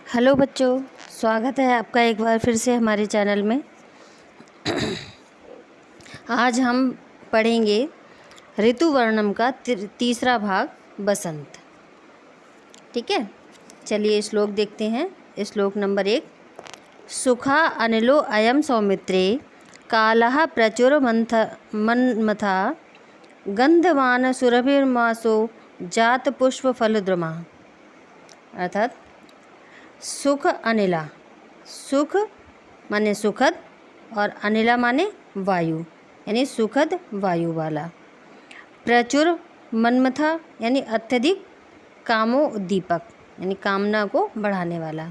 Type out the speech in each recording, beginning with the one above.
Hello बच्चों, स्वागत है आपका एक बार फिर से हमारे चैनल में। आज हम पढ़ेंगे ऋतु वर्णम का तीसरा भाग बसंत। ठीक है, चलिए श्लोक देखते हैं। श्लोक नंबर 1। सुखा अनिलो अयम सौमित्रे कालः प्रचुर मन्मथा गंधवान सुरभिर्मासो जात पुष्प फलद्रुमा। अर्थात सुख अनिला, सुख माने सुखद और अनिला माने वायु, यानी सुखद वायु वाला। प्रचुर मन्मथा यानी अत्यधिक कामो उद्दीपक, यानी कामना को बढ़ाने वाला।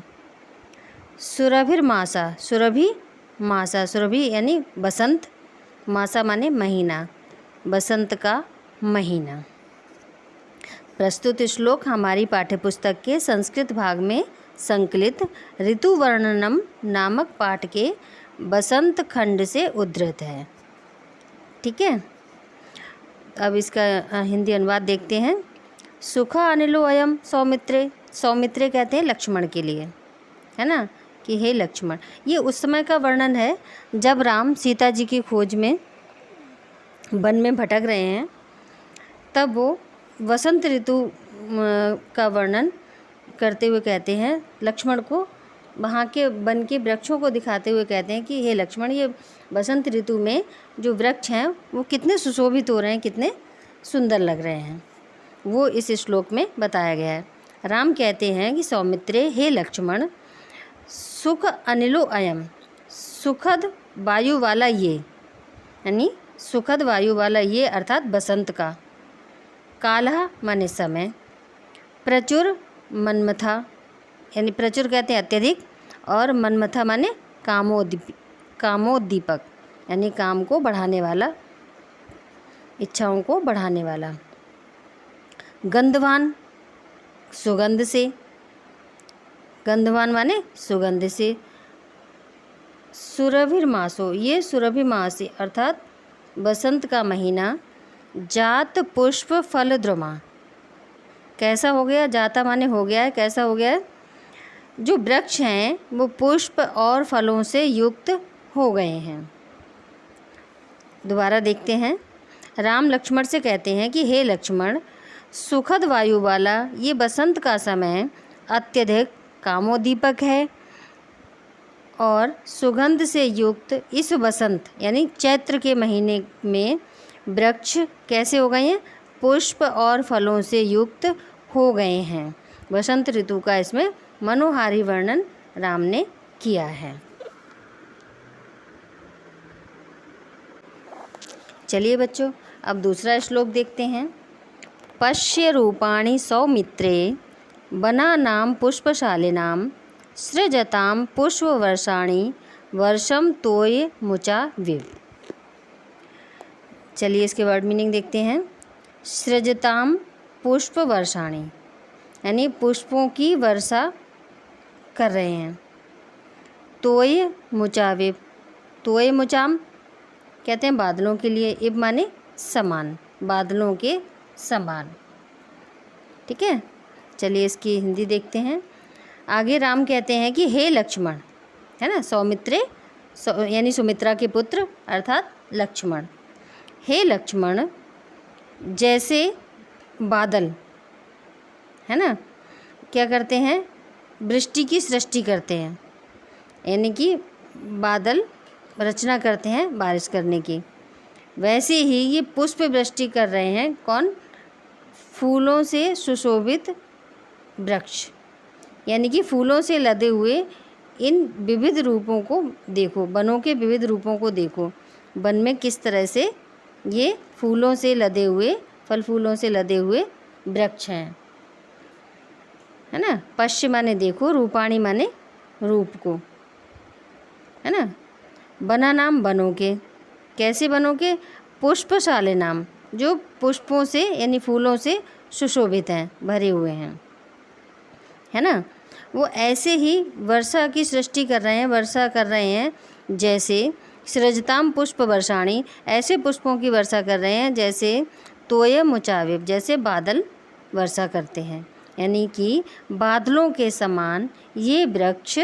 सुरभिर मासा, सुरभि मासा, सुरभि यानी बसंत, मासा माने महीना, बसंत का महीना। प्रस्तुत श्लोक हमारी पाठ्यपुस्तक के संस्कृत भाग में संकलित ऋतु वर्णनम नामक पाठ के बसंत खंड से उद्धृत है। ठीक है, अब इसका हिंदी अनुवाद देखते हैं। सुखा अनिलो अयम सौमित्रे, सौमित्रे कहते हैं लक्ष्मण के लिए, है ना, कि हे लक्ष्मण। ये उस समय का वर्णन है जब राम सीता जी की खोज में वन में भटक रहे हैं, तब वो वसंत ऋतु का वर्णन करते हुए कहते हैं लक्ष्मण को, वहाँ के वन के वृक्षों को दिखाते हुए कहते हैं कि हे लक्ष्मण, ये बसंत ऋतु में जो वृक्ष हैं वो कितने सुशोभित हो रहे हैं, कितने सुंदर लग रहे हैं, वो इस श्लोक में बताया गया है। राम कहते हैं कि सौमित्रे, हे लक्ष्मण, सुख अनिलो अयम, सुखद वायु वाला ये, यानी सुखद वायु वाला ये अर्थात बसंत का। कालः माने समय, प्रचुर मन्मथा यानी प्रचुर कहते हैं अत्यधिक, और मन्मथा माने कामोद्दीपक यानी काम को बढ़ाने वाला, इच्छाओं को बढ़ाने वाला। गंधवान सुगंध से, गंधवान माने सुगंध से। सुरभिर मासो, ये सुरभि मास अर्थात बसंत का महीना। जात पुष्प फल द्रुमा, कैसा हो गया, जाता माने हो गया है, कैसा हो गया है, जो वृक्ष हैं वो पुष्प और फलों से युक्त हो गए हैं। दोबारा देखते हैं। राम लक्ष्मण से कहते हैं कि हे लक्ष्मण, सुखद वायु वाला ये बसंत का समय अत्यधिक कामोद्दीपक है, और सुगंध से युक्त इस बसंत यानी चैत्र के महीने में वृक्ष कैसे हो गए हैं, पुष्प और फलों से युक्त हो गए हैं। बसंत ऋतु का इसमें मनोहारी वर्णन राम ने किया है। चलिए बच्चों, अब दूसरा श्लोक देखते हैं। पश्य रूपाणि सौमित्रे वनानां पुष्पशालिनां सृजतां पुष्पवर्षाणि वर्षम तोय मुचा विव। चलिए इसके वर्ड मीनिंग देखते हैं। सृजताम पुष्प वर्षाणी यानी पुष्पों की वर्षा कर रहे हैं। तोय मुचाविब, तोय मुचाम कहते हैं बादलों के लिए, इब माने समान, बादलों के समान। ठीक है, चलिए इसकी हिंदी देखते हैं। आगे राम कहते हैं कि हे लक्ष्मण, है ना, सौमित्रे यानी सुमित्रा के पुत्र अर्थात लक्ष्मण। हे लक्ष्मण, जैसे बादल, है ना, क्या करते हैं, वृष्टि की सृष्टि करते हैं, यानी कि बादल रचना करते हैं बारिश करने की, वैसे ही ये पुष्प वृष्टि कर रहे हैं। कौन, फूलों से सुशोभित वृक्ष, यानी कि फूलों से लदे हुए इन विविध रूपों को देखो, वनों के विविध रूपों को देखो, वन में किस तरह से ये फूलों से लदे हुए, फल फूलों से लदे हुए वृक्ष हैं, है ना। पश्य माने देखो, रूपाणी माने रूप को, है ना। बना नाम बनों के, कैसे बनों के, पुष्पशाले नाम जो पुष्पों से यानी फूलों से सुशोभित हैं, भरे हुए हैं, है ना। वो ऐसे ही वर्षा की सृष्टि कर रहे हैं, वर्षा कर रहे हैं, जैसे सृजताम पुष्प वर्षाणी, ऐसे पुष्पों की वर्षा कर रहे हैं जैसे तोय मुचाविब, जैसे बादल वर्षा करते हैं। यानी कि बादलों के समान ये वृक्ष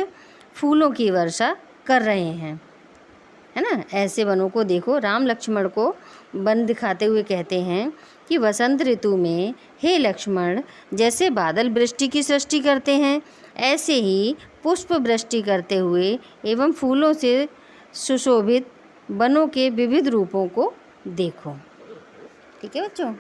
फूलों की वर्षा कर रहे हैं, है ना। ऐसे वनों को देखो। राम लक्ष्मण को वन दिखाते हुए कहते हैं कि वसंत ऋतु में हे लक्ष्मण, जैसे बादल वृष्टि की सृष्टि करते हैं, ऐसे ही पुष्प वृष्टि करते हुए एवं फूलों से सुशोभित वनों के विविध रूपों को देखो। ठीक है बच्चों।